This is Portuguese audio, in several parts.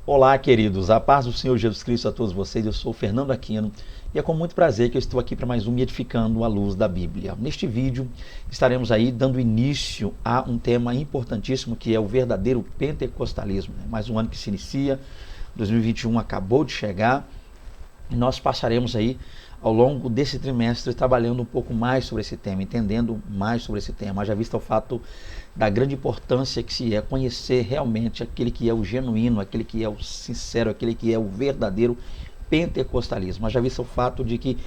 Olá, queridos, a paz do Senhor Jesus Cristo a todos vocês. Eu sou o Fernando Aquino e é com muito prazer que eu estou aqui para mais um Me Edificando à Luz da Bíblia. Neste vídeo estaremos aí dando início a um tema importantíssimo que é o verdadeiro pentecostalismo. Mais um ano que se inicia, 2021 acabou de chegar e nós passaremos aí ao longo desse trimestre trabalhando um pouco mais sobre esse tema, entendendo mais sobre esse tema, já visto o fato da grande importância que se é conhecer realmente aquele que é o genuíno, aquele que é o sincero, aquele que é o verdadeiro pentecostalismo. Já visto o fato de que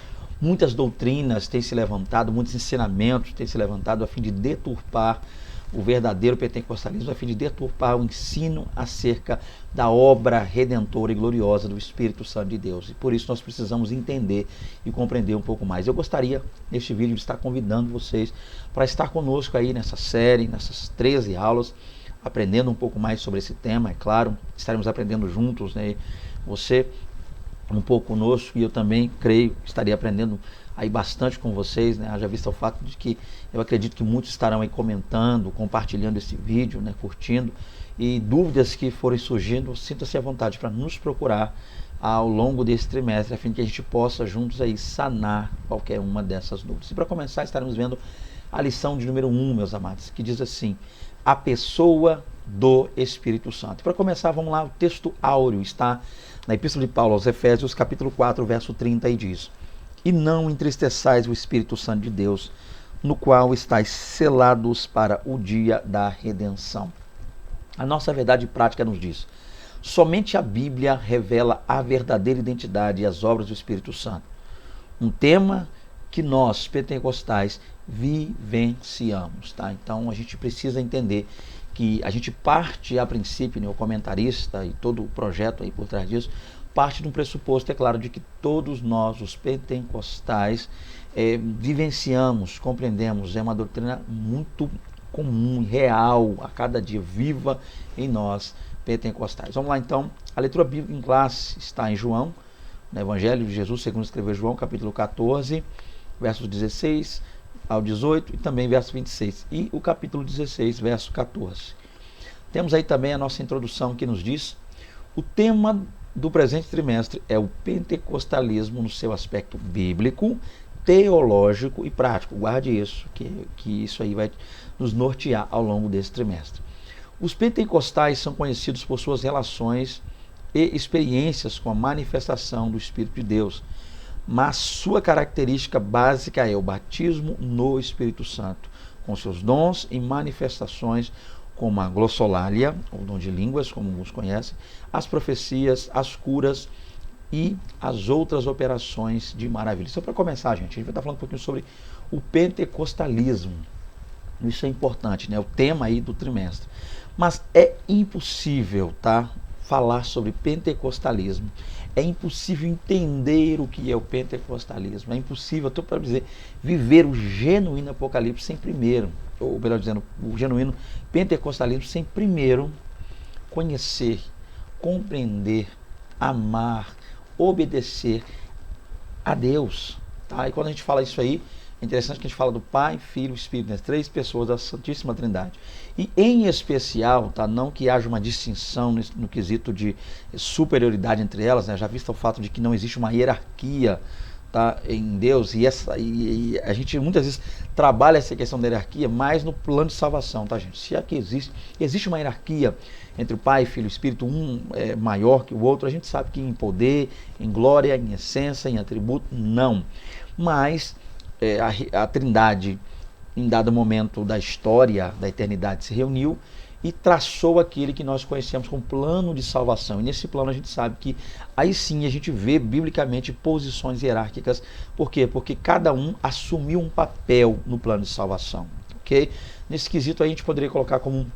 muitas doutrinas têm se levantado, muitos ensinamentos têm se levantado a fim de deturpar o verdadeiro pentecostalismo, a fim de deturpar o ensino acerca da obra redentora e gloriosa do Espírito Santo de Deus. E por isso nós precisamos entender e compreender um pouco mais. Eu gostaria, neste vídeo, de estar convidando vocês para estar conosco aí nessa série, nessas 13 aulas, aprendendo um pouco mais sobre esse tema, é claro, estaremos aprendendo juntos, né? Você um pouco conosco e eu também creio que estaria aprendendo aí bastante com vocês, né? Haja visto o fato de que eu acredito que muitos estarão aí comentando, compartilhando esse vídeo, né? Curtindo, e dúvidas que forem surgindo, sinta-se à vontade para nos procurar ao longo desse trimestre, a fim de que a gente possa juntos aí sanar qualquer uma dessas dúvidas. E para começar, estaremos vendo a lição de número 1, meus amados, que diz assim: a pessoa do Espírito Santo. Para começar, vamos lá, o texto áureo está na Epístola de Paulo aos Efésios, capítulo 4, verso 30, e diz: e não entristeçais o Espírito Santo de Deus, no qual estáis selados para o dia da redenção. A nossa verdade prática nos diz: somente a Bíblia revela a verdadeira identidade e as obras do Espírito Santo. Um tema que nós, pentecostais, vivenciamos, tá? Então a gente precisa entender que a gente parte a princípio, né, o comentarista e todo o projeto aí por trás disso, parte de um pressuposto, é claro, de que todos nós, os pentecostais, vivenciamos, compreendemos, é uma doutrina muito comum, real, a cada dia, viva em nós, pentecostais. Vamos lá então, a leitura bíblica em classe está em João, no Evangelho de Jesus, segundo escreveu João, capítulo 14, versos 16 ao 18 e também verso 26, e o capítulo 16, verso 14. Temos aí também a nossa introdução que nos diz: o tema do presente trimestre é o pentecostalismo no seu aspecto bíblico, teológico e prático. Guarde isso, que isso aí vai nos nortear ao longo desse trimestre. Os pentecostais são conhecidos por suas relações e experiências com a manifestação do Espírito de Deus, mas sua característica básica é o batismo no Espírito Santo, com seus dons e manifestações como a glossolalia, ou dom de línguas, como alguns conhecem, as profecias, as curas e as outras operações de maravilha. Então, para começar, gente, a gente vai estar falando um pouquinho sobre o pentecostalismo. Isso é importante, né? O tema aí do trimestre. Mas é impossível, tá, falar sobre pentecostalismo. É impossível entender o que é o pentecostalismo. É impossível, estou para dizer, viver o genuíno apocalipse sem primeiro, ou melhor dizendo, o genuíno pentecostalismo sem primeiro conhecer, compreender, amar, obedecer a Deus. Tá? E quando a gente fala isso aí, é interessante que a gente fala do Pai, Filho e Espírito, né? 3 pessoas da Santíssima Trindade. E em especial, tá? Não que haja uma distinção no quesito de superioridade entre elas, né? Já visto o fato de que não existe uma hierarquia, tá, em Deus, e a gente muitas vezes trabalha essa questão da hierarquia mais no plano de salvação, tá, gente? Se aqui existe uma hierarquia entre o Pai, Filho e Espírito, um é maior que o outro, a gente sabe que em poder, em glória, em essência, em atributo, não. Mas a Trindade, em dado momento da história, da eternidade, se reuniu e traçou aquele que nós conhecemos como plano de salvação. E nesse plano a gente sabe que aí sim a gente vê biblicamente posições hierárquicas. Por quê? Porque cada um assumiu um papel no plano de salvação. Okay? Nesse quesito a gente poderia colocar como,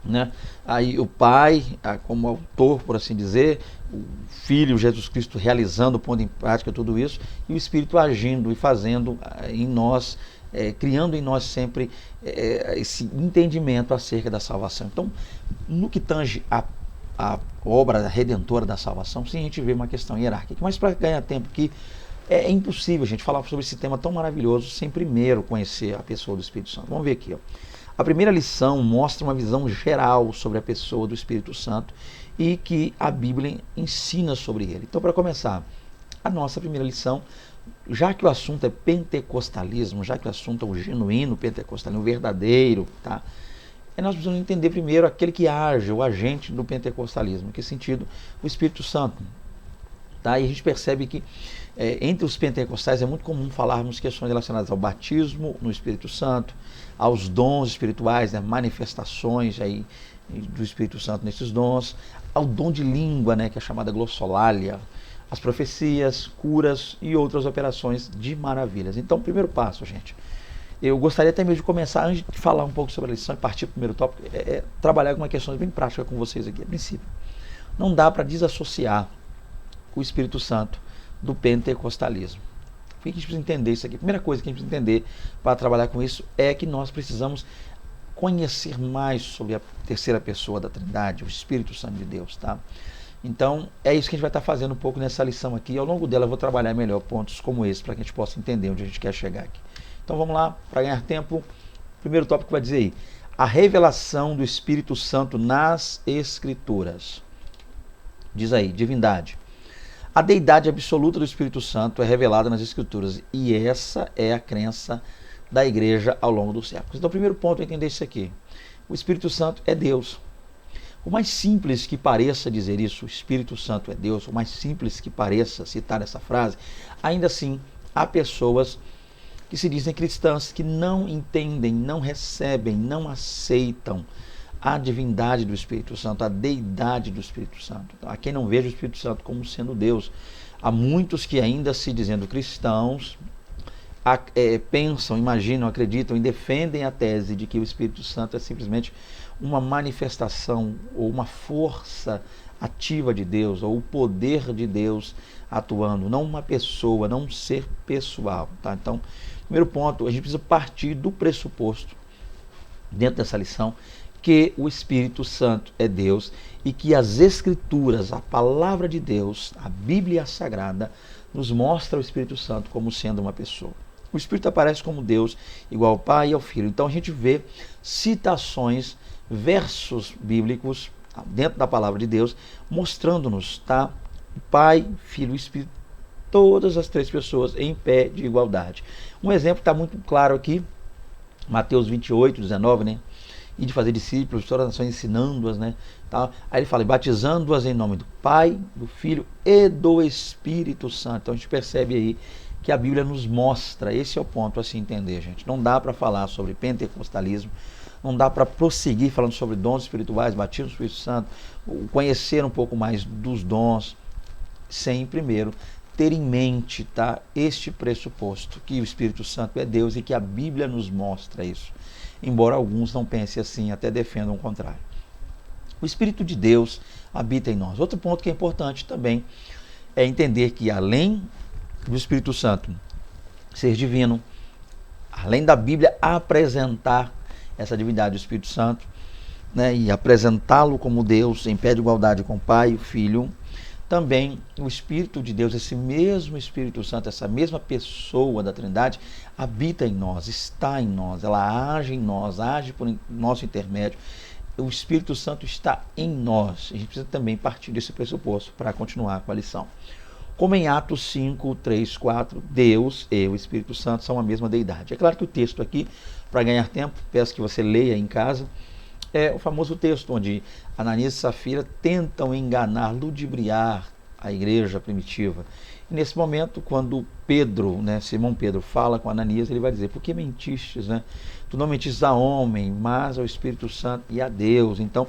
né, aí o Pai como autor, por assim dizer, o Filho Jesus Cristo realizando, pondo em prática tudo isso, e o Espírito agindo e fazendo em nós, criando em nós sempre esse entendimento acerca da salvação. Então, no que tange a obra redentora da salvação, sim, a gente vê uma questão hierárquica. Mas para ganhar tempo aqui, é impossível a gente falar sobre esse tema tão maravilhoso sem primeiro conhecer a pessoa do Espírito Santo. Vamos ver aqui, ó. A primeira lição mostra uma visão geral sobre a pessoa do Espírito Santo e que a Bíblia ensina sobre ele. Então, para começar, a nossa primeira lição, já que o assunto é pentecostalismo, já que o assunto é o genuíno pentecostalismo, o verdadeiro, tá? Nós precisamos entender primeiro aquele que age, o agente do pentecostalismo. Em que sentido? O Espírito Santo. Tá? E a gente percebe que entre os pentecostais é muito comum falarmos questões relacionadas ao batismo no Espírito Santo, aos dons espirituais, né, manifestações aí do Espírito Santo nesses dons, ao dom de língua, né, que é chamada glossolalia, as profecias, curas e outras operações de maravilhas. Então, primeiro passo, gente, eu gostaria até mesmo de começar, antes de falar um pouco sobre a lição e partir para o primeiro tópico, trabalhar com uma questão bem prática com vocês aqui. A princípio, não dá para desassociar o Espírito Santo do pentecostalismo. Por que a gente precisa entender isso aqui? A primeira coisa que a gente precisa entender para trabalhar com isso é que nós precisamos conhecer mais sobre a terceira pessoa da Trindade, o Espírito Santo de Deus, tá? Então, é isso que a gente vai estar fazendo um pouco nessa lição aqui. E ao longo dela eu vou trabalhar melhor pontos como esse, para que a gente possa entender onde a gente quer chegar aqui. Então vamos lá, para ganhar tempo. O primeiro tópico vai dizer aí, a revelação do Espírito Santo nas Escrituras. Diz aí, divindade. A deidade absoluta do Espírito Santo é revelada nas Escrituras, e essa é a crença da igreja ao longo dos séculos. Então o primeiro ponto é entender isso aqui. O Espírito Santo é Deus. O mais simples que pareça dizer isso, o Espírito Santo é Deus, o mais simples que pareça citar essa frase, ainda assim há pessoas que se dizem cristãs que não entendem, não recebem, não aceitam a divindade do Espírito Santo, a deidade do Espírito Santo. Há quem não veja o Espírito Santo como sendo Deus. Há muitos que ainda se dizendo cristãos, pensam, imaginam, acreditam e defendem a tese de que o Espírito Santo é simplesmente uma manifestação ou uma força ativa de Deus, ou o poder de Deus atuando, não uma pessoa, não um ser pessoal. Tá? Então, primeiro ponto, a gente precisa partir do pressuposto, dentro dessa lição, que o Espírito Santo é Deus e que as Escrituras, a palavra de Deus, a Bíblia Sagrada, nos mostra o Espírito Santo como sendo uma pessoa. O Espírito aparece como Deus, igual ao Pai e ao Filho. Então a gente vê citações, versos bíblicos dentro da palavra de Deus, mostrando-nos, tá? Pai, Filho e Espírito, todas as três pessoas em pé de igualdade. Um exemplo está muito claro aqui, Mateus 28, 19, né? E de fazer discípulos, todas as nações ensinando-as, né? Tá? Aí ele fala, batizando-as em nome do Pai, do Filho e do Espírito Santo. Então a gente percebe aí que a Bíblia nos mostra, esse é o ponto a se entender, gente. Não dá para falar sobre pentecostalismo, não dá para prosseguir falando sobre dons espirituais, batismo do Espírito Santo, conhecer um pouco mais dos dons, sem primeiro ter em mente, tá, este pressuposto, que o Espírito Santo é Deus e que a Bíblia nos mostra isso. Embora alguns não pensem assim, até defendam o contrário. O Espírito de Deus habita em nós. Outro ponto que é importante também é entender que além do Espírito Santo ser divino, além da Bíblia apresentar essa divindade do Espírito Santo, né, e apresentá-lo como Deus em pé de igualdade com o Pai e o Filho, também o Espírito de Deus, esse mesmo Espírito Santo, essa mesma pessoa da Trindade, habita em nós, está em nós, ela age em nós, age por nosso intermédio. O Espírito Santo está em nós. A gente precisa também partir desse pressuposto para continuar com a lição. Como em Atos 5, 3, 4, Deus e o Espírito Santo são a mesma deidade. É claro que o texto aqui, para ganhar tempo, peço que você leia em casa, é o famoso texto onde Ananias e Safira tentam enganar, ludibriar a igreja primitiva. E nesse momento, quando Pedro, né, Simão Pedro, fala com Ananias, ele vai dizer, por que mentistes, né? Tu não mentistes a homem, mas ao Espírito Santo e a Deus. Então,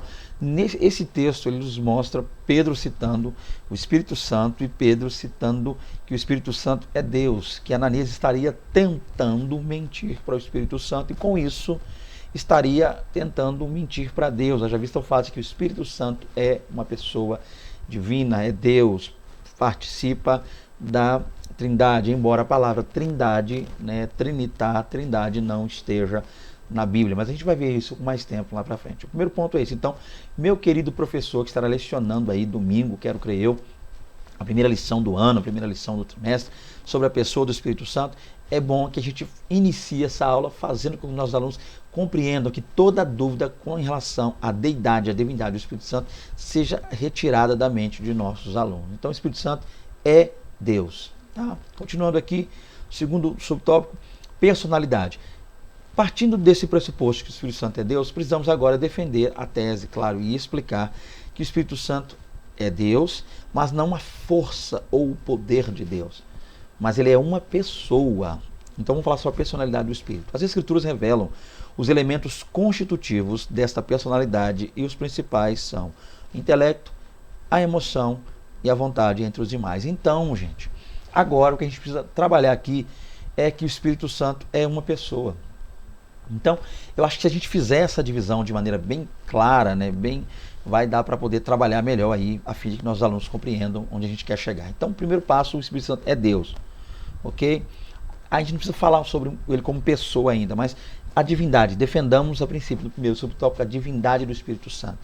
esse texto ele nos mostra Pedro citando o Espírito Santo e Pedro citando que o Espírito Santo é Deus, que Ananias estaria tentando mentir para o Espírito Santo e com isso estaria tentando mentir para Deus. Haja visto o fato de que o Espírito Santo é uma pessoa divina, é Deus, participa da Trindade, embora a palavra Trindade, né, trinitar, Trindade não esteja na Bíblia, mas a gente vai ver isso com mais tempo lá para frente. O primeiro ponto é esse. Então, meu querido professor que estará lecionando aí domingo, quero crer eu, a primeira lição do ano, a primeira lição do trimestre, sobre a pessoa do Espírito Santo, é bom que a gente inicie essa aula fazendo com que nossos alunos compreendam que toda dúvida com relação à deidade, à divindade do Espírito Santo, seja retirada da mente de nossos alunos. Então, o Espírito Santo é Deus. Tá? Continuando aqui, segundo subtópico, personalidade. Partindo desse pressuposto que o Espírito Santo é Deus, precisamos agora defender a tese, claro, e explicar que o Espírito Santo é Deus, mas não a força ou o poder de Deus, mas ele é uma pessoa. Então vamos falar sobre a personalidade do Espírito. As Escrituras revelam os elementos constitutivos desta personalidade e os principais são o intelecto, a emoção e a vontade, entre os demais. Então, gente, agora o que a gente precisa trabalhar aqui é que o Espírito Santo é uma pessoa. Então, eu acho que se a gente fizer essa divisão de maneira bem clara, né, vai dar para poder trabalhar melhor aí, a fim de que nossos alunos compreendam onde a gente quer chegar. Então, o primeiro passo, o Espírito Santo é Deus, ok? A gente não precisa falar sobre ele como pessoa ainda, mas a divindade, defendamos a princípio do primeiro subtópico, a divindade do Espírito Santo.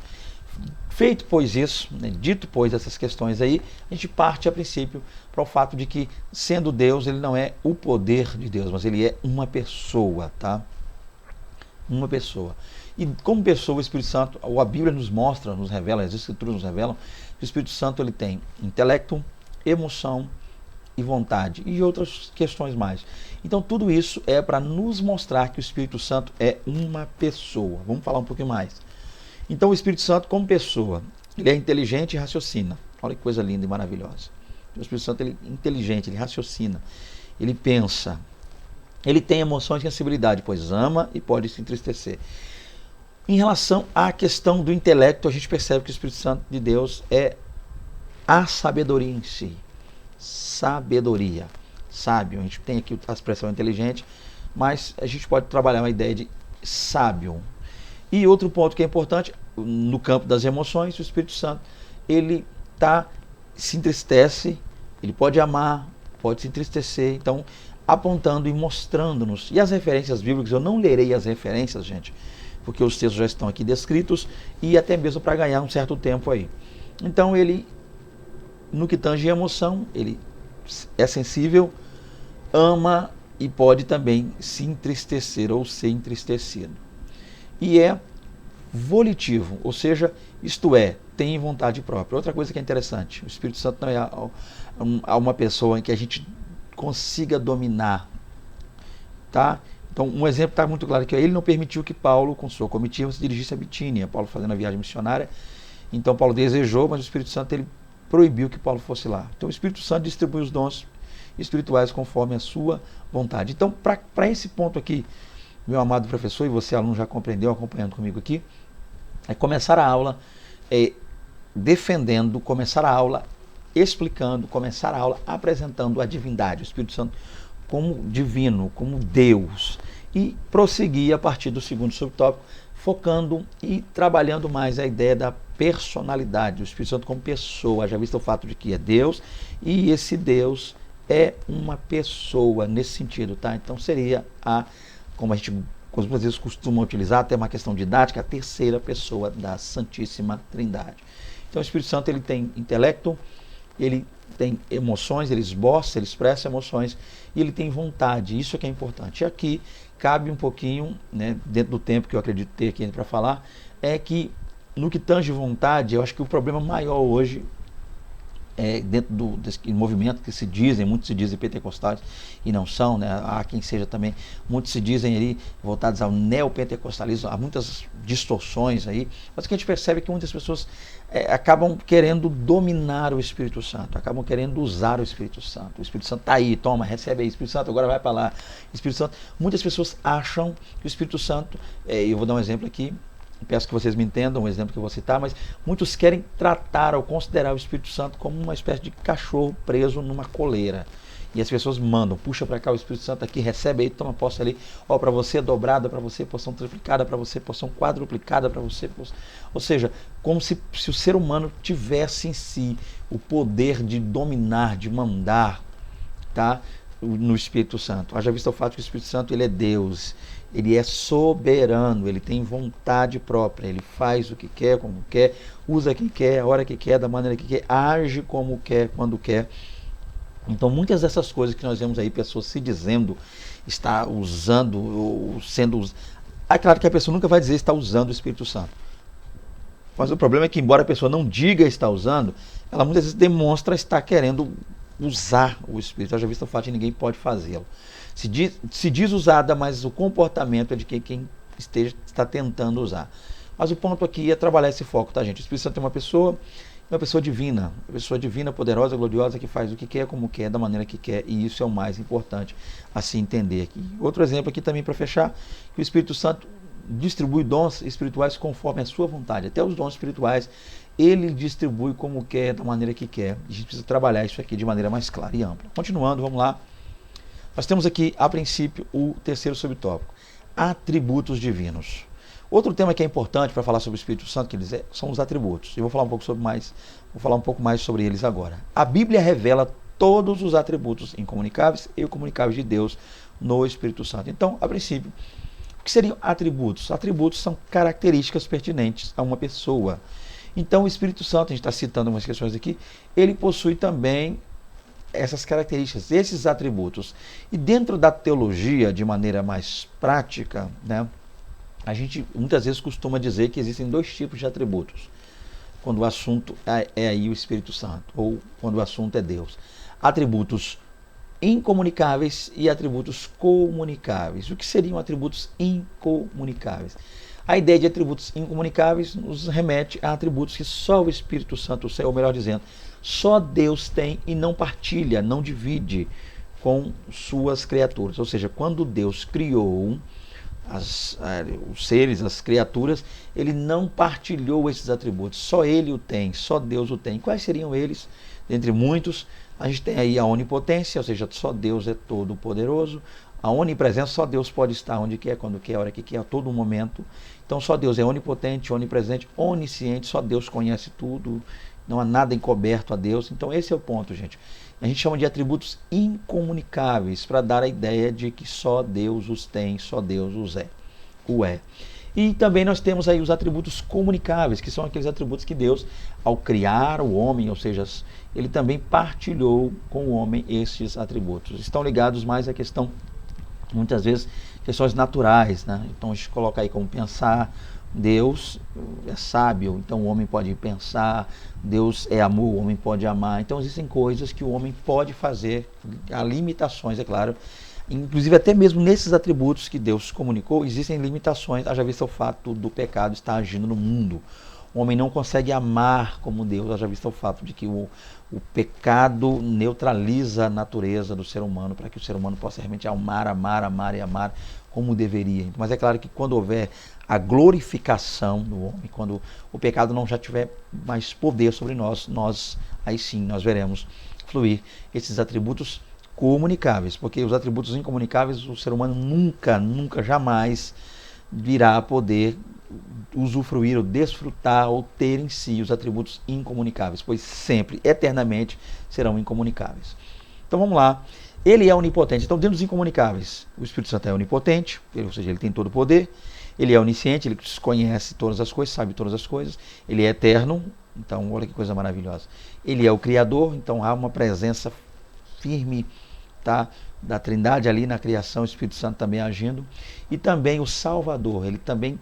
Feito, pois, isso, né, dito, pois, essas questões aí, a gente parte a princípio para o fato de que, sendo Deus, ele não é o poder de Deus, mas ele é uma pessoa, tá? Uma pessoa. E como pessoa, o Espírito Santo, a Bíblia nos mostra, nos revela, as Escrituras nos revelam, que o Espírito Santo ele tem intelecto, emoção e vontade, e outras questões mais. Então tudo isso é para nos mostrar que o Espírito Santo é uma pessoa. Vamos falar um pouquinho mais. Então o Espírito Santo como pessoa, ele é inteligente e raciocina. Olha que coisa linda e maravilhosa. O Espírito Santo ele é inteligente, ele raciocina, ele pensa, ele tem emoções e sensibilidade, pois ama e pode se entristecer. Em relação à questão do intelecto, a gente percebe que o Espírito Santo de Deus é a sabedoria em si. Sabedoria, sábio. A gente tem aqui a expressão inteligente, mas a gente pode trabalhar uma ideia de sábio. E outro ponto que é importante, no campo das emoções, o Espírito Santo, ele se entristece, ele pode amar, pode se entristecer, então apontando e mostrando-nos. E as referências bíblicas, eu não lerei as referências, gente, porque os textos já estão aqui descritos e até mesmo para ganhar um certo tempo aí. Então ele, no que tange a emoção, ele é sensível, ama e pode também se entristecer ou ser entristecido. E é volitivo, ou seja, isto é, tem vontade própria. Outra coisa que é interessante, o Espírito Santo não é uma pessoa em que a gente consiga dominar, tá? Então, um exemplo está muito claro aqui. Ele não permitiu que Paulo, com sua comitiva, se dirigisse a Bitínia. Paulo fazendo a viagem missionária. Então, Paulo desejou, mas o Espírito Santo ele proibiu que Paulo fosse lá. Então, o Espírito Santo distribui os dons espirituais conforme a sua vontade. Então, para esse ponto aqui, meu amado professor, e você, aluno, já compreendeu, acompanhando comigo aqui, é começar a aula defendendo, começar a aula explicando, começar a aula apresentando a divindade, o Espírito Santo como divino, como Deus, e prosseguir a partir do segundo subtópico, focando e trabalhando mais a ideia da personalidade, o Espírito Santo como pessoa, já visto o fato de que é Deus, e esse Deus é uma pessoa nesse sentido, tá? Então seria como a gente às vezes costuma utilizar, até uma questão didática, a terceira pessoa da Santíssima Trindade. Então o Espírito Santo ele tem intelecto, ele tem emoções, ele esboça, ele expressa emoções e ele tem vontade, isso é que é importante. E aqui cabe um pouquinho, né, dentro do tempo que eu acredito ter aqui para falar, é que no que tange vontade, eu acho que o problema maior hoje dentro desse movimento que muitos se dizem pentecostais e não são, né? Há quem seja também, muitos se dizem ali voltados ao neopentecostalismo, há muitas distorções aí, mas o que a gente percebe é que muitas pessoas acabam querendo dominar o Espírito Santo, acabam querendo usar o Espírito Santo está aí, toma, recebe aí, Espírito Santo, agora vai para lá, Espírito Santo. Muitas pessoas acham que o Espírito Santo, eu vou dar um exemplo aqui, peço que vocês me entendam, um exemplo que eu vou citar, mas muitos querem tratar ou considerar o Espírito Santo como uma espécie de cachorro preso numa coleira. E as pessoas mandam, puxa para cá o Espírito Santo aqui, recebe aí, toma posse ali, ó, para você dobrada, para você porção triplicada, para você porção quadruplicada, para você ou seja, como se o ser humano tivesse em si o poder de dominar, de mandar, tá? No Espírito Santo. Haja visto o fato que o Espírito Santo ele é Deus, ele é soberano, ele tem vontade própria, ele faz o que quer, como quer, usa quem quer, a hora que quer, da maneira que quer, age como quer, quando quer. Então muitas dessas coisas que nós vemos aí, pessoas se dizendo, está usando, ou sendo É claro que a pessoa nunca vai dizer que está usando o Espírito Santo. Mas o problema é que, embora a pessoa não diga estar usando, ela muitas vezes demonstra estar querendo usar o Espírito. Já visto o fato de ninguém pode fazê-lo. Se diz usada, mas o comportamento é de quem está tentando usar. Mas o ponto aqui é trabalhar esse foco, tá, gente? O Espírito Santo é uma pessoa divina, poderosa, gloriosa, que faz o que quer, como quer, da maneira que quer, e isso é o mais importante a se entender aqui. Outro exemplo aqui também para fechar, que o Espírito Santo distribui dons espirituais conforme a sua vontade. Até os dons espirituais, ele distribui como quer, da maneira que quer. A gente precisa trabalhar isso aqui de maneira mais clara e ampla. Continuando, vamos lá. Nós temos aqui, a princípio, o terceiro subtópico, atributos divinos. Outro tema que é importante para falar sobre o Espírito Santo, são os atributos. Eu vou falar um pouco mais sobre eles agora. A Bíblia revela todos os atributos incomunicáveis e comunicáveis de Deus no Espírito Santo. Então, a princípio, o que seriam atributos? Atributos são características pertinentes a uma pessoa. Então, o Espírito Santo, a gente está citando umas questões aqui, ele possui também essas características, esses atributos. E dentro da teologia, de maneira mais prática, né, a gente muitas vezes costuma dizer que existem dois tipos de atributos, quando o assunto é aí o Espírito Santo, ou quando o assunto é Deus. Atributos incomunicáveis e atributos comunicáveis. O que seriam atributos incomunicáveis? A ideia de atributos incomunicáveis nos remete a atributos que só o Espírito Santo, ou melhor dizendo, só Deus tem e não partilha, não divide com suas criaturas. Ou seja, quando Deus criou os seres, as criaturas, ele não partilhou esses atributos, só ele o tem, só Deus o tem. Quais seriam eles? Dentre muitos, a gente tem aí a onipotência, ou seja, só Deus é todo poderoso. A onipresença, só Deus pode estar onde quer, quando quer, a hora que quer, a todo momento. Então só Deus é onipotente, onipresente, onisciente, só Deus conhece tudo, não há nada encoberto a Deus. Então esse é o ponto, gente. A gente chama de atributos incomunicáveis, para dar a ideia de que só Deus os tem, só Deus o é. E também nós temos aí os atributos comunicáveis, que são aqueles atributos que Deus, ao criar o homem, ou seja, ele também partilhou com o homem esses atributos. Estão ligados mais à questão, muitas vezes, questões naturais, né? Então a gente coloca aí como pensar. Deus é sábio, então o homem pode pensar. Deus é amor, o homem pode amar. Então existem coisas que o homem pode fazer, há limitações, é claro. Inclusive até mesmo nesses atributos que Deus comunicou, existem limitações, haja vista o fato do pecado estar agindo no mundo. O homem não consegue amar como Deus, haja vista o fato de que o pecado neutraliza a natureza do ser humano, para que o ser humano possa realmente amar e amar como deveria. Mas é claro que quando houver a glorificação do homem, quando o pecado não já tiver mais poder sobre nós, aí sim nós veremos fluir esses atributos comunicáveis, porque os atributos incomunicáveis o ser humano nunca, jamais virá a poder usufruir ou desfrutar ou ter em si os atributos incomunicáveis, pois sempre, eternamente, serão incomunicáveis. Então vamos lá. Ele é onipotente. Então, dentro dos incomunicáveis, o Espírito Santo é onipotente, ou seja, ele tem todo o poder. Ele é onisciente, ele conhece todas as coisas, sabe todas as coisas. Ele é eterno, então olha que coisa maravilhosa. Ele é o Criador, então há uma presença firme, tá, da Trindade ali na criação, o Espírito Santo também agindo. E também o Salvador, ele também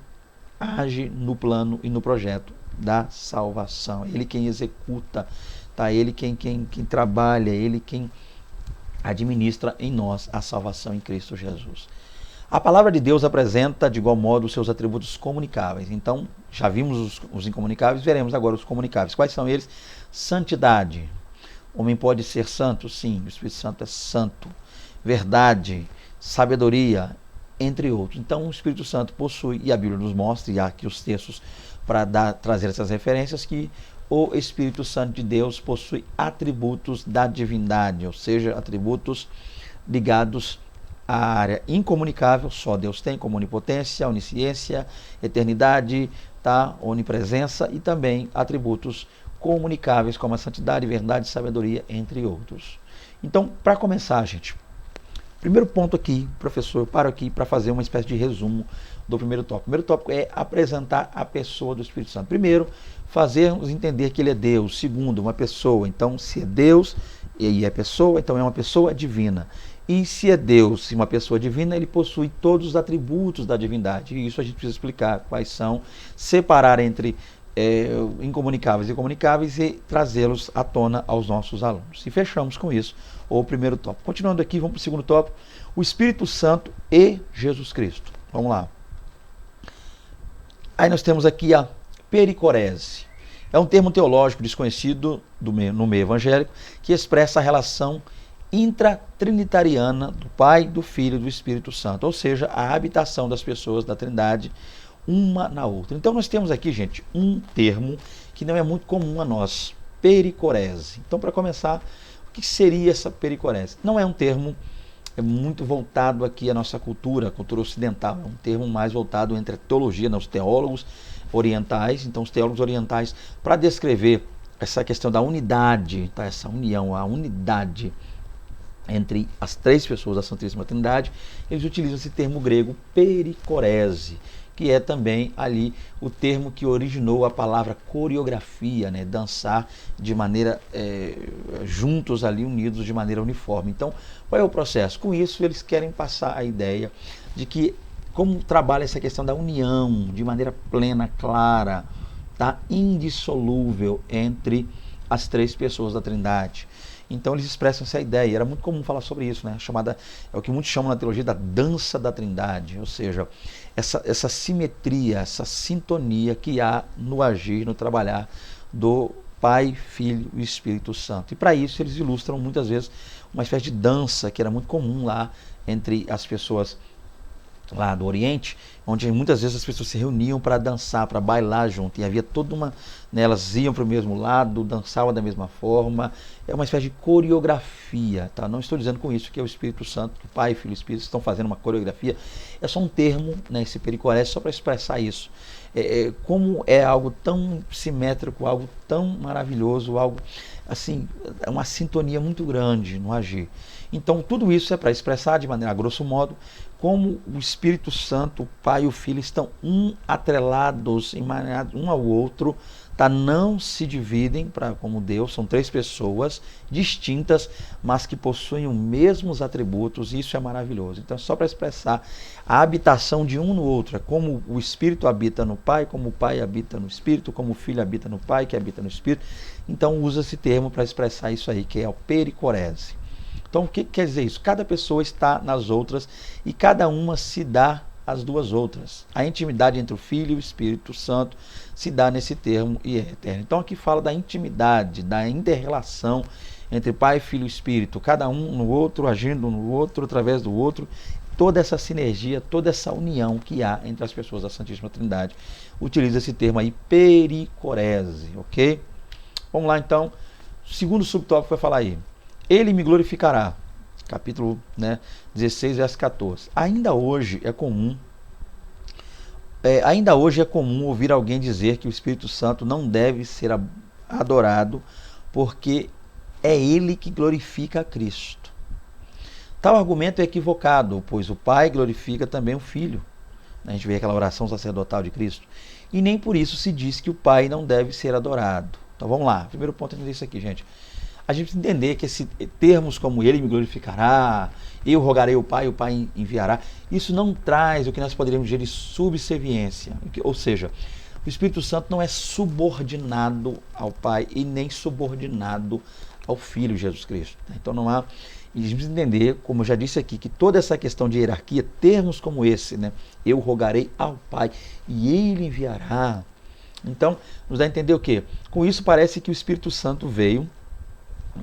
age no plano e no projeto da salvação. Ele quem executa, tá? Ele quem trabalha, ele quem administra em nós a salvação em Cristo Jesus. A palavra de Deus apresenta de igual modo os seus atributos comunicáveis. Então, já vimos os incomunicáveis, veremos agora os comunicáveis. Quais são eles? Santidade. O homem pode ser santo? Sim, o Espírito Santo é santo. Verdade, sabedoria, entre outros. Então, o Espírito Santo possui, e a Bíblia nos mostra, e há aqui os textos para trazer essas referências, que o Espírito Santo de Deus possui atributos da divindade, ou seja, atributos ligados à área incomunicável, só Deus tem, como onipotência, onisciência, eternidade, tá? Onipresença, e também atributos comunicáveis, como a santidade, verdade, sabedoria, entre outros. Então, para começar, gente, primeiro ponto aqui, professor, eu paro aqui para fazer uma espécie de resumo do primeiro tópico. O primeiro tópico é apresentar a pessoa do Espírito Santo. Primeiro, fazermos entender que ele é Deus. Segundo, uma pessoa. Então, se é Deus e é pessoa, então é uma pessoa divina. E se é Deus, se uma pessoa divina, ele possui todos os atributos da divindade. E isso a gente precisa explicar quais são, separar entre incomunicáveis e comunicáveis e trazê-los à tona aos nossos alunos. E fechamos com isso o primeiro tópico. Continuando aqui, vamos para o segundo tópico, o Espírito Santo e Jesus Cristo. Vamos lá. Aí nós temos aqui a pericorese. É um termo teológico desconhecido no meio evangélico que expressa a relação intratrinitariana do Pai, do Filho e do Espírito Santo, ou seja, a habitação das pessoas da Trindade uma na outra. Então nós temos aqui, gente, um termo que não é muito comum a nós, pericorese. Então, para começar, o que seria essa pericorese? Não é um termo muito voltado aqui à nossa cultura, a cultura ocidental, é um termo mais voltado entre a teologia, os teólogos orientais. Então, os teólogos orientais, para descrever essa questão da unidade, tá? Essa união, a unidade entre as três pessoas da Santíssima Trindade, eles utilizam esse termo grego pericorese, que é também ali o termo que originou a palavra coreografia, né? Dançar de maneira juntos ali, unidos de maneira uniforme. Então, qual é o processo? Com isso, eles querem passar a ideia de que como trabalha essa questão da união de maneira plena, clara, tá? Indissolúvel entre as três pessoas da Trindade. Então eles expressam essa ideia, era muito comum falar sobre isso, né? É o que muitos chamam na teologia da dança da Trindade, ou seja, essa simetria, essa sintonia que há no agir, no trabalhar do Pai, Filho e Espírito Santo. E para isso eles ilustram muitas vezes uma espécie de dança que era muito comum lá entre as pessoas lá do Oriente, onde muitas vezes as pessoas se reuniam para dançar, para bailar junto, e havia toda uma, né, elas iam para o mesmo lado, dançavam da mesma forma, é uma espécie de coreografia, tá? Não estou dizendo com isso que é o Espírito Santo, que o Pai, Filho e Espírito estão fazendo uma coreografia, é só um termo, né, esse pericorese, só para expressar isso. Como é algo tão simétrico, algo tão maravilhoso, algo assim, uma sintonia muito grande no agir. Então tudo isso é para expressar de maneira, a grosso modo, como o Espírito Santo, o Pai e o Filho estão atrelados, emaranhados um ao outro, tá? Não se dividem como Deus, são três pessoas distintas, mas que possuem os mesmos atributos, e isso é maravilhoso. Então, só para expressar a habitação de um no outro, é como o Espírito habita no Pai, como o Pai habita no Espírito, como o Filho habita no Pai, que habita no Espírito. Então, usa esse termo para expressar isso aí, que é o pericorese. Então, o que quer dizer isso? Cada pessoa está nas outras e cada uma se dá às duas outras. A intimidade entre o Filho e o Espírito Santo se dá nesse termo e é eterno. Então, aqui fala da intimidade, da inter-relação entre Pai, Filho e Espírito, cada um no outro, agindo no outro, através do outro. Toda essa sinergia, toda essa união que há entre as pessoas da Santíssima Trindade. Utiliza esse termo aí, pericorese, ok? Vamos lá, então. O segundo subtópico vai falar aí. Ele me glorificará. Capítulo 16, verso 14. Ainda hoje é comum ouvir alguém dizer que o Espírito Santo não deve ser adorado porque é ele que glorifica a Cristo. Tal argumento é equivocado, pois o Pai glorifica também o Filho. A gente vê aquela oração sacerdotal de Cristo. E nem por isso se diz que o Pai não deve ser adorado. Então vamos lá. Primeiro ponto é entender isso aqui, gente. A gente precisa entender que termos como ele me glorificará, eu rogarei ao Pai, o Pai enviará, isso não traz o que nós poderíamos dizer de subserviência. Ou seja, o Espírito Santo não é subordinado ao Pai e nem subordinado ao Filho Jesus Cristo. Então não há... E a gente precisa entender, como eu já disse aqui, que toda essa questão de hierarquia, termos como esse, né? Eu rogarei ao Pai e Ele enviará. Então, nos dá a entender o quê? Com isso parece que o Espírito Santo veio,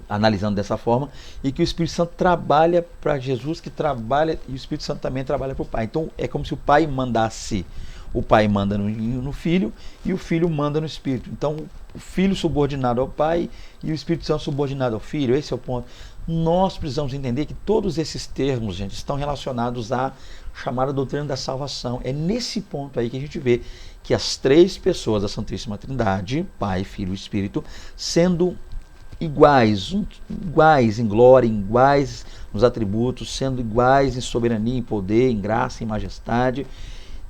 analisando dessa forma, e que o Espírito Santo trabalha para Jesus, que trabalha, e o Espírito Santo também trabalha para o Pai. Então é como se o Pai mandasse, o Pai manda no Filho e o Filho manda no Espírito. Então o Filho subordinado ao Pai e o Espírito Santo subordinado ao Filho. Esse é o ponto. Nós precisamos entender que todos esses termos, gente, estão relacionados à chamada doutrina da salvação. É nesse ponto aí que a gente vê que as três pessoas da Santíssima Trindade, Pai, Filho e Espírito, sendo iguais em glória, iguais nos atributos, sendo iguais em soberania, em poder, em graça, em majestade,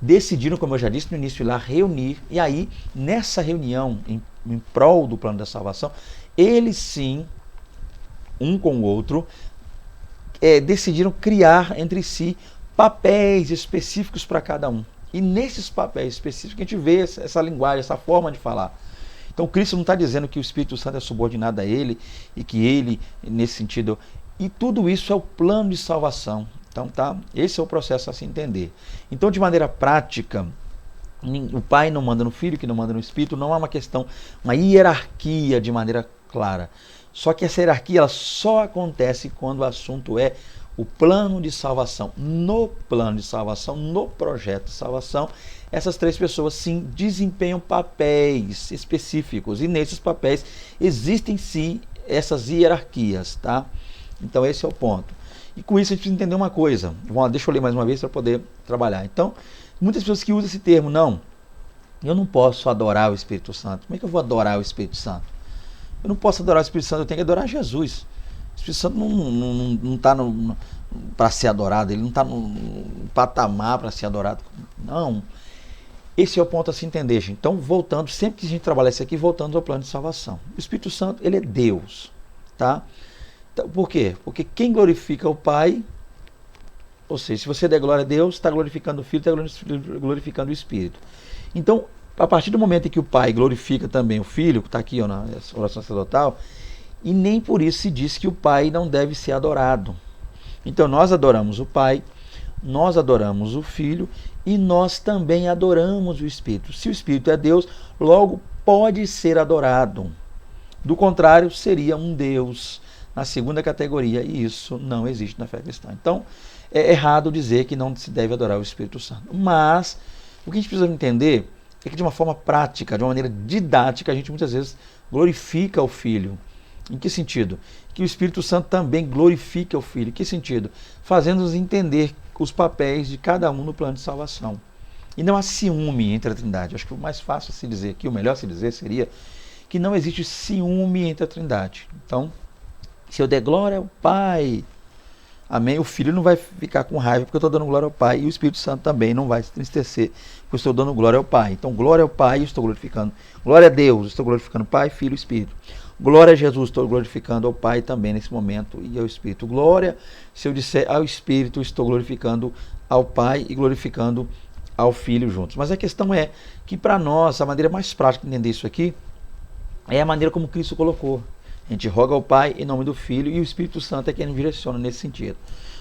decidiram, como eu já disse no início, ir lá reunir, e aí, nessa reunião, em prol do plano da salvação, eles sim, um com o outro, decidiram criar entre si papéis específicos para cada um. E nesses papéis específicos que a gente vê essa linguagem, essa forma de falar. Então Cristo não está dizendo que o Espírito Santo é subordinado a ele e que ele, nesse sentido... E tudo isso é o plano de salvação. Então, esse é o processo a se entender. Então, de maneira prática, o Pai não manda no Filho, que não manda no Espírito, não há uma questão, uma hierarquia de maneira clara. Só que essa hierarquia ela só acontece quando o assunto é o plano de salvação. No plano de salvação, no projeto de salvação, essas três pessoas sim desempenham papéis específicos. E nesses papéis existem sim essas hierarquias, tá? Então esse é o ponto. E com isso a gente precisa entender uma coisa. Deixa eu ler mais uma vez para poder trabalhar. Então, muitas pessoas que usam esse termo, não, eu não posso adorar o Espírito Santo. Como é que eu vou adorar o Espírito Santo? Eu não posso adorar o Espírito Santo, eu tenho que adorar Jesus. O Espírito Santo não está para ser adorado, ele não está no patamar para ser adorado. Não. Esse é o ponto a se entender, gente. Então, voltando, sempre que a gente trabalha isso aqui, voltando ao plano de salvação. O Espírito Santo, ele é Deus, tá? Então, por quê? Porque quem glorifica o Pai, ou seja, se você der glória a Deus, está glorificando o Filho, está glorificando o Espírito. Então, a partir do momento em que o Pai glorifica também o Filho, que está aqui ó, na oração sacerdotal, e nem por isso se diz que o Pai não deve ser adorado. Então, nós adoramos o Pai, nós adoramos o Filho e nós também adoramos o Espírito. Se o Espírito é Deus, logo pode ser adorado. Do contrário, seria um Deus na segunda categoria, e isso não existe na fé cristã. Então, é errado dizer que não se deve adorar o Espírito Santo. Mas, o que a gente precisa entender é que de uma forma prática, de uma maneira didática, a gente muitas vezes glorifica o Filho. Em que sentido? Que o Espírito Santo também glorifica o Filho. Em que sentido? Fazendo-nos entender os papéis de cada um no plano de salvação. E não há ciúme entre a Trindade. Acho que o mais fácil a se dizer aqui, o melhor a se dizer seria que não existe ciúme entre a Trindade. Então, se eu der glória ao Pai, amém, o Filho não vai ficar com raiva porque eu estou dando glória ao Pai, e o Espírito Santo também não vai se entristecer porque eu estou dando glória ao Pai. Então, glória ao Pai, eu estou glorificando. Glória a Deus, eu estou glorificando Pai, Filho e Espírito. Glória a Jesus, estou glorificando ao Pai também nesse momento e ao Espírito. Glória, se eu disser ao Espírito, estou glorificando ao Pai e glorificando ao Filho juntos. Mas a questão é que para nós, a maneira mais prática de entender isso aqui é a maneira como Cristo colocou. A gente roga ao Pai em nome do Filho e o Espírito Santo é quem nos direciona nesse sentido.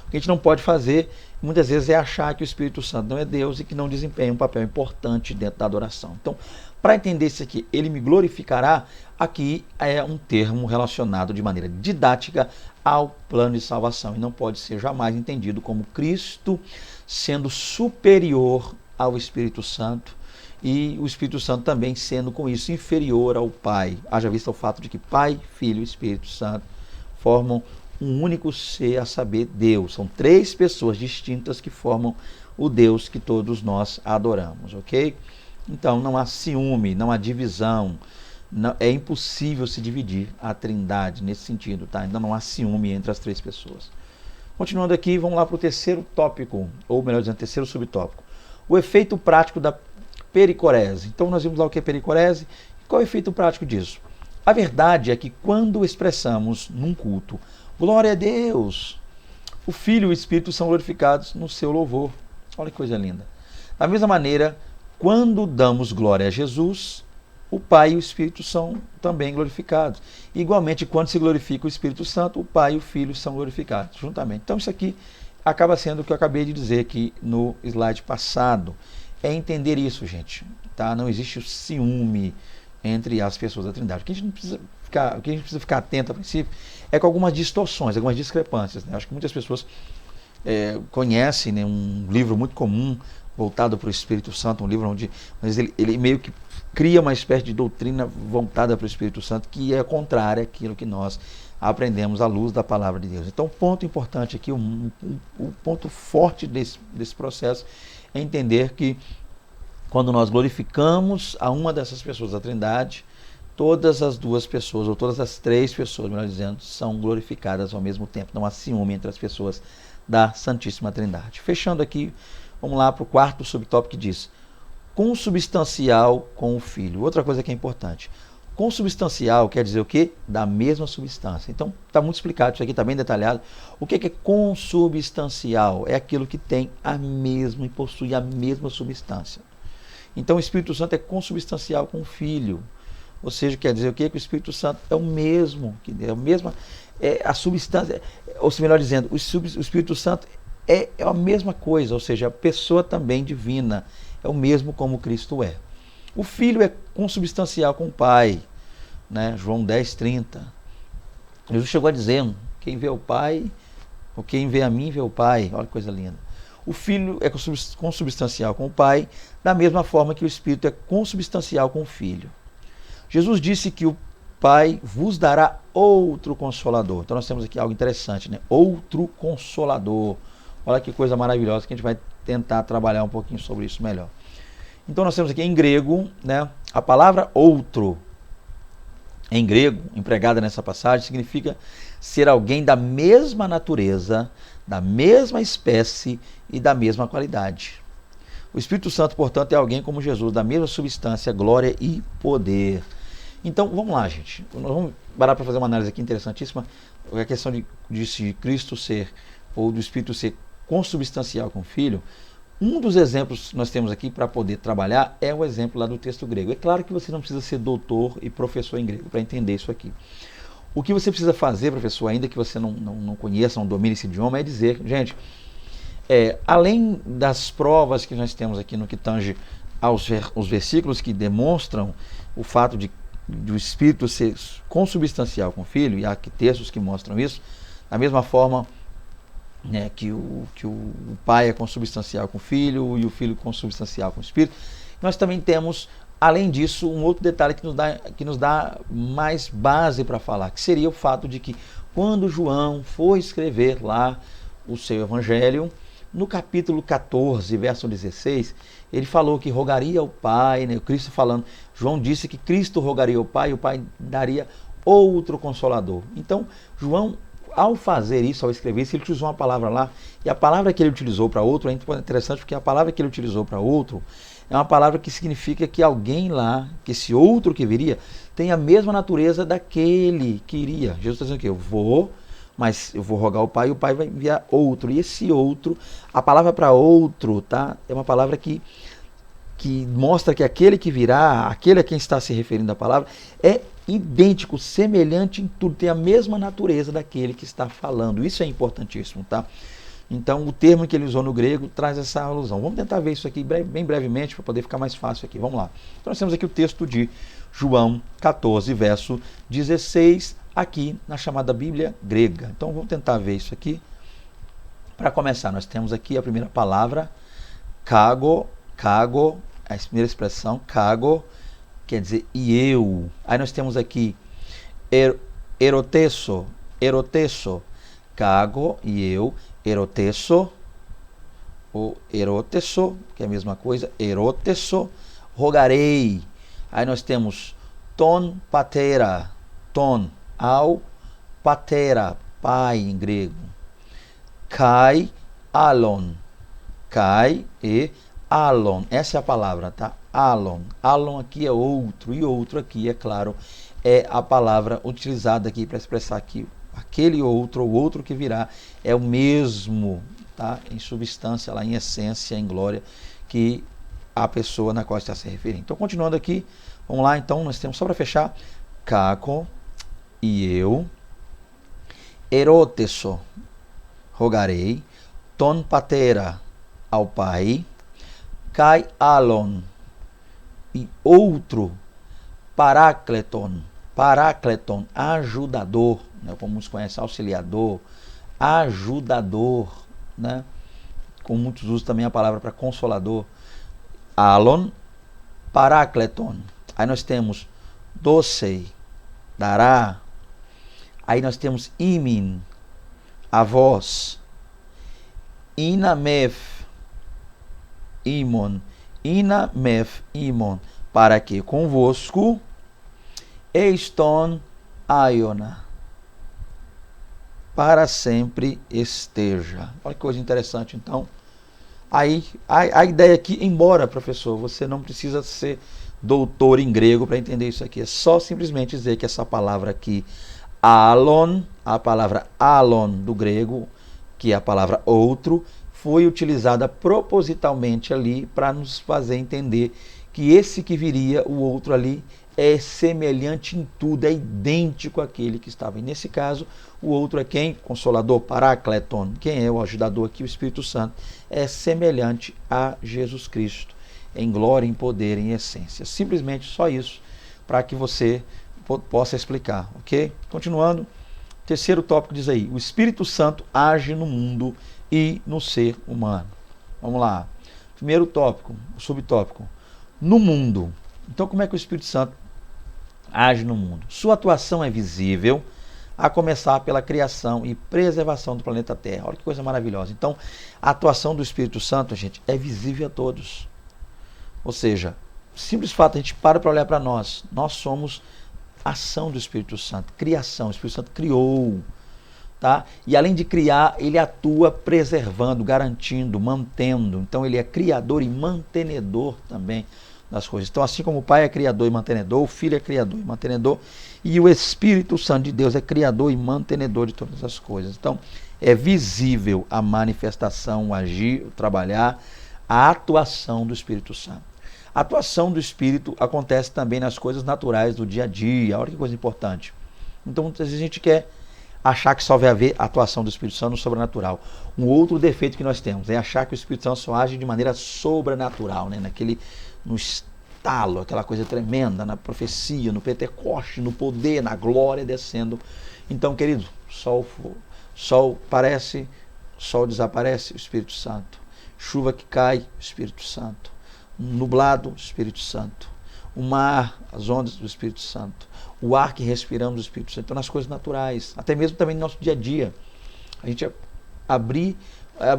O que a gente não pode fazer, muitas vezes, é achar que o Espírito Santo não é Deus e que não desempenha um papel importante dentro da adoração. Então, para entender isso aqui, ele me glorificará, aqui é um termo relacionado de maneira didática ao plano de salvação e não pode ser jamais entendido como Cristo sendo superior ao Espírito Santo e o Espírito Santo também sendo com isso inferior ao Pai. Haja vista o fato de que Pai, Filho e Espírito Santo formam um único ser, a saber, Deus. São três pessoas distintas que formam o Deus que todos nós adoramos, ok? Então não há ciúme, não há divisão, é impossível se dividir a Trindade nesse sentido, tá? Ainda não há ciúme entre as três pessoas. Continuando aqui, vamos lá para o terceiro tópico, ou melhor dizendo, terceiro subtópico. O efeito prático da pericorese. Então nós vimos lá o que é pericorese. Qual é o efeito prático disso? A verdade é que quando expressamos num culto, glória a Deus, o Filho e o Espírito são glorificados no seu louvor. Olha que coisa linda. Da mesma maneira, quando damos glória a Jesus, o Pai e o Espírito são também glorificados. Igualmente, quando se glorifica o Espírito Santo, o Pai e o Filho são glorificados juntamente. Então isso aqui acaba sendo o que eu acabei de dizer aqui no slide passado. É entender isso, gente. Tá? Não existe o ciúme entre as pessoas da Trindade. O que a gente precisa ficar atento a princípio é com algumas distorções, algumas discrepâncias. Né? Acho que muitas pessoas conhecem, né, um livro muito comum voltado para o Espírito Santo, um livro onde ele meio que cria uma espécie de doutrina voltada para o Espírito Santo que é contrária àquilo que nós aprendemos à luz da palavra de Deus. Então, o ponto importante aqui, o ponto forte desse processo é entender que quando nós glorificamos a uma dessas pessoas da Trindade, todas as duas pessoas, ou todas as três pessoas, melhor dizendo, são glorificadas ao mesmo tempo. Não há ciúme entre as pessoas da Santíssima Trindade. Fechando aqui, vamos lá para o quarto subtópico que diz: consubstancial com o Filho. Outra coisa que é importante. Consubstancial quer dizer o quê? Da mesma substância. Então, está muito explicado, isso aqui está bem detalhado. O que é consubstancial? É aquilo que tem a mesma e possui a mesma substância. Então, o Espírito Santo é consubstancial com o Filho. Ou seja, quer dizer o quê? Que o Espírito Santo é o mesmo, é a mesma, a substância, ou se melhor dizendo, o Espírito Santo é a mesma coisa, ou seja, a pessoa também divina, é o mesmo como Cristo é. O Filho é consubstancial com o Pai, né? João 10:30. Jesus chegou a dizer, quem vê o Pai, ou quem vê a mim, vê o Pai. Olha que coisa linda. O Filho é consubstancial com o Pai, da mesma forma que o Espírito é consubstancial com o Filho. Jesus disse que o Pai vos dará outro Consolador. Então nós temos aqui algo interessante, né? Outro Consolador. Olha que coisa maravilhosa que a gente vai tentar trabalhar um pouquinho sobre isso melhor. Então nós temos aqui em grego, né, a palavra outro, em grego, empregada nessa passagem, significa ser alguém da mesma natureza, da mesma espécie e da mesma qualidade. O Espírito Santo, portanto, é alguém como Jesus, da mesma substância, glória e poder. Então, vamos lá, gente. Nós vamos parar para fazer uma análise aqui interessantíssima. A questão de Cristo ser, ou do Espírito ser consubstancial com o Filho. Um dos exemplos que nós temos aqui para poder trabalhar é o exemplo lá do texto grego. É claro que você não precisa ser doutor e professor em grego para entender isso aqui. O que você precisa fazer, professor, ainda que você não conheça, não domine esse idioma, é dizer, gente, além das provas que nós temos aqui no que tange aos versículos que demonstram o fato de o Espírito ser consubstancial com o Filho, e há aqui textos que mostram isso, da mesma forma, né, que o Pai é consubstancial com o Filho e o Filho consubstancial com o Espírito. Nós também temos, além disso, um outro detalhe que nos dá mais base para falar, que seria o fato de que quando João foi escrever lá o seu Evangelho, no capítulo 14, verso 16, ele falou que rogaria ao Pai, né, o Cristo falando, João disse que Cristo rogaria ao Pai e o Pai daria outro Consolador. Então, João, ao fazer isso, ao escrever isso, ele utilizou uma palavra lá, e a palavra que ele utilizou para outro é interessante, porque a palavra que ele utilizou para outro é uma palavra que significa que alguém lá, que esse outro que viria, tem a mesma natureza daquele que iria. Jesus está dizendo o quê? Mas eu vou rogar ao Pai e o Pai vai enviar outro. E esse outro, a palavra para outro, tá? É uma palavra que mostra que aquele que virá, aquele a quem está se referindo a palavra, é idêntico, semelhante em tudo, tem a mesma natureza daquele que está falando. Isso é importantíssimo, tá? Então, o termo que ele usou no grego traz essa alusão. Vamos tentar ver isso aqui bem brevemente para poder ficar mais fácil aqui. Vamos lá. Então, nós temos aqui o texto de João 14, verso 16, aqui na chamada Bíblia grega. Então, vamos tentar ver isso aqui. Para começar, nós temos aqui a primeira palavra, kago, a primeira expressão, kago, quer dizer e eu. Aí nós temos aqui erotesso, kago e eu, erotesso, ou erotesso, que é a mesma coisa, erotesso, rogarei. Aí nós temos ton patera, ton, ao, patera, pai em grego. Kai, alon, kai e alon, essa é a palavra, tá? Alon, alon aqui é outro, e outro aqui, é claro, é a palavra utilizada aqui para expressar que aquele outro, o outro que virá, é o mesmo, tá? Em substância, lá em essência, em glória, que a pessoa na qual está se referindo. Então, continuando aqui, vamos lá, então, nós temos, só para fechar, kako e eu, erotesso, rogarei, ton patera, ao Pai, kai alon, e outro, parácleton, ajudador, né, como muitos conhecem, auxiliador, ajudador, né, com muitos usam também a palavra para consolador, alon, parácleton. Aí nós temos docei, dará. Aí nós temos imin, a voz, inamef, imon, para que convosco eston aiona, para sempre esteja. Olha que coisa interessante, então. Aí a ideia aqui, embora, professor, você não precisa ser doutor em grego para entender isso aqui. É só simplesmente dizer que essa palavra aqui, alon, a palavra alon do grego, que é a palavra outro, foi utilizada propositalmente ali para nos fazer entender que esse que viria, o outro ali, é semelhante em tudo, é idêntico àquele que estava. E nesse caso, o outro é quem? Consolador, Parácleton. Quem é o ajudador aqui? O Espírito Santo. É semelhante a Jesus Cristo, em glória, em poder, em essência. Simplesmente só isso, para que você possa explicar, ok? Continuando, terceiro tópico diz aí, o Espírito Santo age no mundo e no ser humano. Vamos lá. Primeiro tópico, o subtópico, no mundo. Então, como é que o Espírito Santo age no mundo? Sua atuação é visível, a começar pela criação e preservação do planeta Terra. Olha que coisa maravilhosa. Então, a atuação do Espírito Santo, gente, é visível a todos. Ou seja, simples fato, a gente para olhar para nós. Nós somos ação do Espírito Santo, criação. O Espírito Santo criou, tá? E além de criar, ele atua preservando, garantindo, mantendo. Então, ele é criador e mantenedor também das coisas. Então, assim como o Pai é criador e mantenedor, o Filho é criador e mantenedor, e o Espírito Santo de Deus é criador e mantenedor de todas as coisas. Então, é visível a manifestação, o agir, o trabalhar, a atuação do Espírito Santo. A atuação do Espírito acontece também nas coisas naturais do dia a dia. Olha que coisa importante. Então, muitas vezes a gente quer achar que só vai haver a atuação do Espírito Santo no sobrenatural. Um outro defeito que nós temos é achar que o Espírito Santo só age de maneira sobrenatural, né? No estalo, aquela coisa tremenda, na profecia, no Pentecoste, no poder, na glória descendo. Então, querido, sol parece, sol desaparece, o Espírito Santo. Chuva que cai, o Espírito Santo. Nublado, o Espírito Santo. O mar, as ondas do Espírito Santo. O ar que respiramos do Espírito Santo. Então, nas coisas naturais, até mesmo também no nosso dia a dia. A gente abre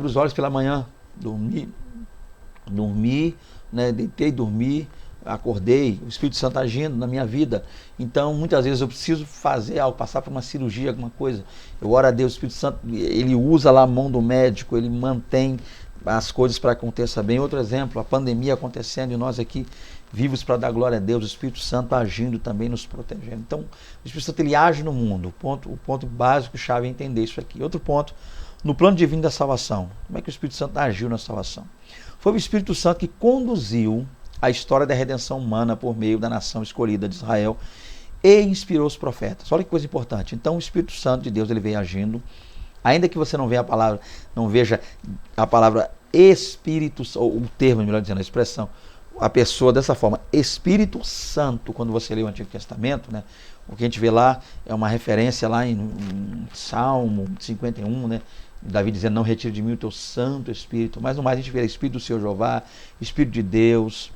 os olhos pela manhã, dormir, né, deitei, dormi, acordei, o Espírito Santo agindo na minha vida. Então, muitas vezes eu preciso fazer algo, passar por uma cirurgia, alguma coisa. Eu oro a Deus, o Espírito Santo, ele usa lá a mão do médico, ele mantém as coisas para que aconteça bem. Outro exemplo, a pandemia acontecendo e nós aqui vivos para dar glória a Deus, o Espírito Santo agindo também, nos protegendo. Então, o Espírito Santo ele age no mundo. O ponto básico, chave é entender isso aqui. Outro ponto, no plano divino da salvação. Como é que o Espírito Santo agiu na salvação? Foi o Espírito Santo que conduziu a história da redenção humana por meio da nação escolhida de Israel e inspirou os profetas. Olha que coisa importante. Então, o Espírito Santo de Deus ele veio agindo. Ainda que você não veja a palavra Espírito, ou o termo, melhor dizendo, a expressão, a pessoa dessa forma, Espírito Santo, quando você lê o Antigo Testamento, né? O que a gente vê lá é uma referência lá em Salmo 51, né? Davi dizendo, não retire de mim o teu Santo Espírito, mas no mais a gente vê Espírito do Senhor Jeová, Espírito de Deus.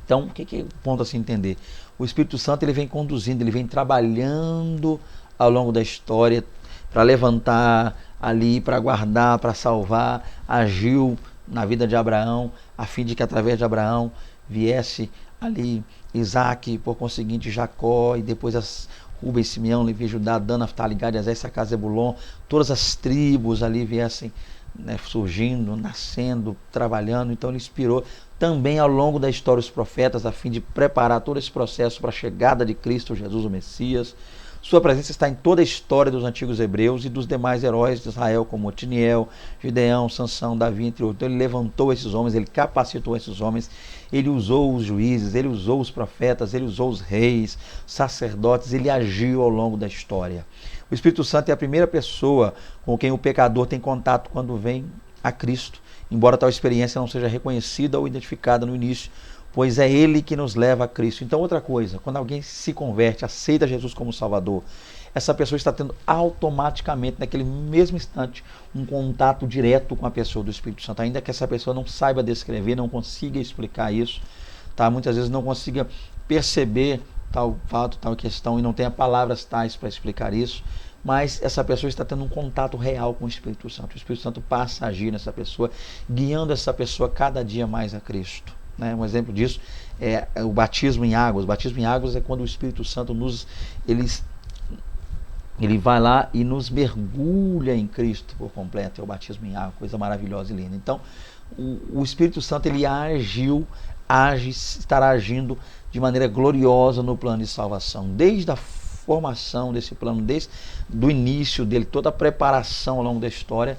Então, o que é o ponto a se entender? O Espírito Santo ele vem conduzindo, ele vem trabalhando ao longo da história para levantar ali, para guardar, para salvar, agiu na vida de Abraão, a fim de que através de Abraão viesse ali Isaac, por conseguinte Jacó, e depois Rubem, Simeão, Levi, Judá, Dan, Naftali, Gad, Aser, Issacar, Zebulon, todas as tribos ali viessem, né, surgindo, nascendo, trabalhando. Então ele inspirou também ao longo da história os profetas, a fim de preparar todo esse processo para a chegada de Cristo Jesus, o Messias. Sua presença está em toda a história dos antigos hebreus e dos demais heróis de Israel, como Otiniel, Gideão, Sansão, Davi, entre outros. Então ele levantou esses homens, ele capacitou esses homens, ele usou os juízes, ele usou os profetas, ele usou os reis, sacerdotes, ele agiu ao longo da história. O Espírito Santo é a primeira pessoa com quem o pecador tem contato quando vem a Cristo, embora tal experiência não seja reconhecida ou identificada no início, pois é ele que nos leva a Cristo. Então, outra coisa, quando alguém se converte, aceita Jesus como Salvador, essa pessoa está tendo automaticamente, naquele mesmo instante, um contato direto com a pessoa do Espírito Santo, ainda que essa pessoa não saiba descrever, não consiga explicar isso, tá? Muitas vezes não consiga perceber tal fato, tal questão, e não tenha palavras tais para explicar isso, mas essa pessoa está tendo um contato real com o Espírito Santo. O Espírito Santo passa a agir nessa pessoa, guiando essa pessoa cada dia mais a Cristo. Um exemplo disso é o batismo em águas. O batismo em águas é quando o Espírito Santo ele vai lá e nos mergulha em Cristo por completo. É o batismo em água, coisa maravilhosa e linda. Então, o Espírito Santo ele agiu estará agindo de maneira gloriosa no plano de salvação. Desde a formação desse plano, desde o início dele, toda a preparação ao longo da história,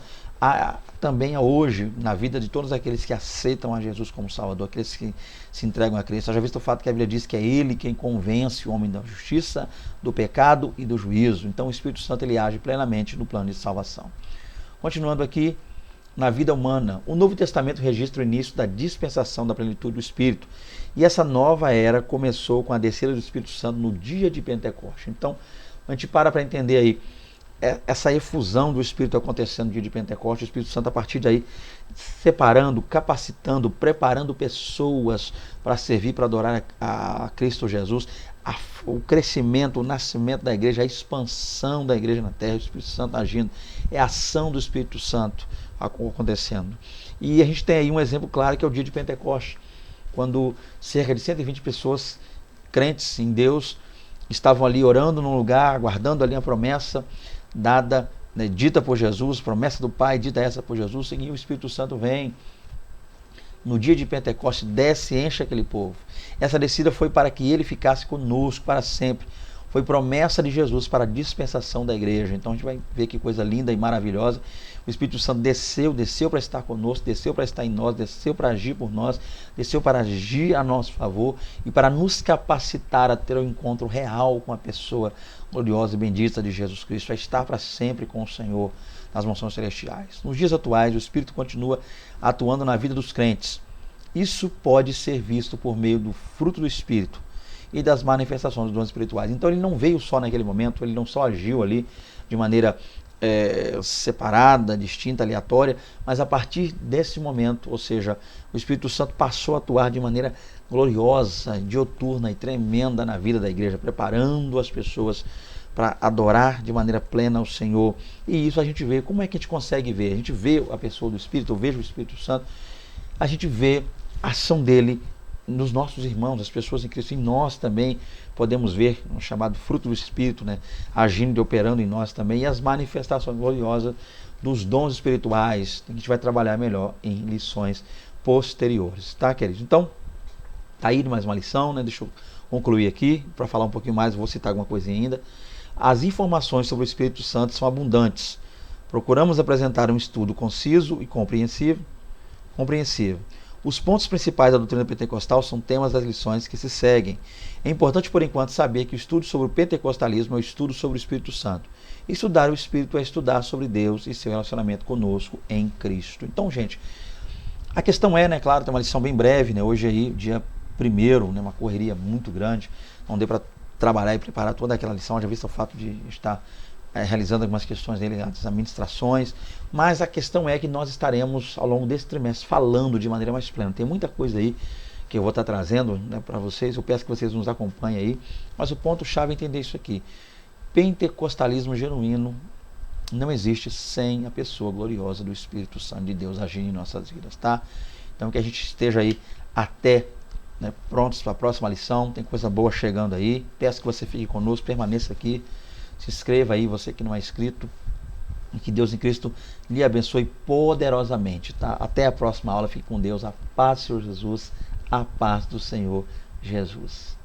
também hoje, na vida de todos aqueles que aceitam a Jesus como Salvador, aqueles que se entregam a Cristo. Já visto o fato que a Bíblia diz que é Ele quem convence o homem da justiça, do pecado e do juízo. Então o Espírito Santo ele age plenamente no plano de salvação. Continuando aqui, na vida humana, o Novo Testamento registra o início da dispensação da plenitude do Espírito. E essa nova era começou com a descida do Espírito Santo no dia de Pentecoste. Então, a gente para entender aí essa efusão do Espírito acontecendo no dia de Pentecoste, o Espírito Santo a partir daí separando, capacitando, preparando pessoas para servir, para adorar a Cristo Jesus, o crescimento, o nascimento da igreja, a expansão da igreja na terra, o Espírito Santo agindo, é a ação do Espírito Santo acontecendo. E a gente tem aí um exemplo claro que é o dia de Pentecoste, quando cerca de 120 pessoas crentes em Deus estavam ali orando num lugar, aguardando ali a promessa dada, né, dita por Jesus, promessa do Pai, dita essa por Jesus, e o Espírito Santo vem no dia de Pentecostes, desce e enche aquele povo. Essa descida foi para que ele ficasse conosco para sempre. Foi promessa de Jesus para a dispensação da igreja. Então a gente vai ver que coisa linda e maravilhosa. O Espírito Santo desceu para estar conosco, desceu para estar em nós, desceu para agir por nós, desceu para agir a nosso favor e para nos capacitar a ter um encontro real com a pessoa gloriosa e bendita de Jesus Cristo, a estar para sempre com o Senhor nas mansões celestiais. Nos dias atuais, o Espírito continua atuando na vida dos crentes. Isso pode ser visto por meio do fruto do Espírito e das manifestações dos dons espirituais. Então ele não veio só naquele momento, ele não só agiu ali de maneira separada, distinta, aleatória, mas a partir desse momento, ou seja, o Espírito Santo passou a atuar de maneira gloriosa, dioturna e tremenda na vida da igreja, preparando as pessoas para adorar de maneira plena ao Senhor. E isso a gente vê, como é que a gente consegue ver? A gente vê a pessoa do Espírito, eu vejo o Espírito Santo, a gente vê a ação dele nos nossos irmãos, as pessoas em Cristo, e nós também podemos ver um chamado fruto do Espírito, né, agindo e operando em nós também, e as manifestações gloriosas dos dons espirituais, que a gente vai trabalhar melhor em lições posteriores, tá, queridos? Então, tá aí mais uma lição, né? Deixa eu concluir aqui, para falar um pouquinho mais, vou citar alguma coisa ainda. As informações sobre o Espírito Santo são abundantes. Procuramos apresentar um estudo conciso e compreensivo. Os pontos principais da doutrina pentecostal são temas das lições que se seguem. É importante, por enquanto, saber que o estudo sobre o pentecostalismo é o estudo sobre o Espírito Santo. Estudar o Espírito é estudar sobre Deus e seu relacionamento conosco em Cristo. Então, gente, a questão é, né, claro, tem uma lição bem breve, né, hoje aí, dia 1º, né, uma correria muito grande, não deu para trabalhar e preparar toda aquela lição, já visto o fato de estar realizando algumas questões dele, as administrações, mas a questão é que nós estaremos ao longo desse trimestre falando de maneira mais plena. Tem muita coisa aí que eu vou estar trazendo, né, para vocês, eu peço que vocês nos acompanhem aí, mas o ponto-chave é entender isso aqui. Pentecostalismo genuíno não existe sem a pessoa gloriosa do Espírito Santo de Deus agindo em nossas vidas, tá? Então que a gente esteja aí até, né, prontos para a próxima lição, tem coisa boa chegando aí, peço que você fique conosco, permaneça aqui, se inscreva aí, você que não é inscrito, e que Deus em Cristo lhe abençoe poderosamente, tá? Até a próxima aula, fique com Deus, a paz do Senhor Jesus, a paz do Senhor Jesus.